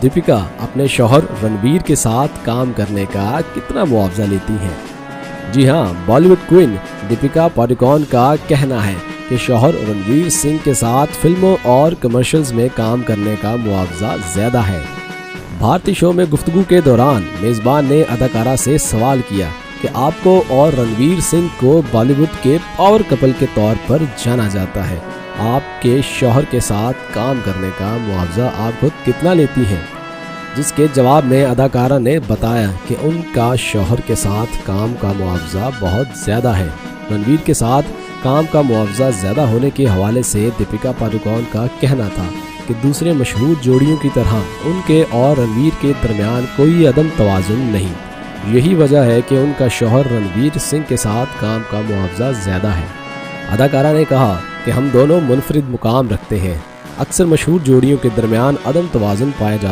दीपिका अपने शौहर रणवीर के साथ काम करने का कितना मुआवजा लेती हैं? जी हाँ, बॉलीवुड क्वीन दीपिका पादुकोण का कहना है कि शौहर रणवीर सिंह के साथ फिल्मों और कमर्शियल्स में काम करने का मुआवजा ज्यादा है। भारतीय शो में गुफ्तगू के दौरान मेजबान ने अदाकारा से सवाल किया कि आपको और रणवीर सिंह को बॉलीवुड के पावर कपल के तौर पर जाना जाता है, आपके शौहर के साथ काम करने का मुआवजा आप खुद कितना लेती हैं? जिसके जवाब में अदाकारा ने बताया कि उनका शौहर के साथ काम का मुआवजा बहुत ज़्यादा है। रणवीर के साथ काम का मुआवजा ज़्यादा होने के हवाले से दीपिका पादुकोण का कहना था कि दूसरे मशहूर जोड़ियों की तरह उनके और रणवीर के दरमियान कोई अदम तवाज़ुन नहीं। यही वजह है कि उनका शौहर रणवीर सिंह के साथ काम का मुआवजा ज़्यादा है। अदाकारा ने कहा कि हम दोनों मुनफरिद मुकाम रखते हैं। अक्सर मशहूर जोड़ियों के दरमियान अदम तवाज़ुन पाया जाता है।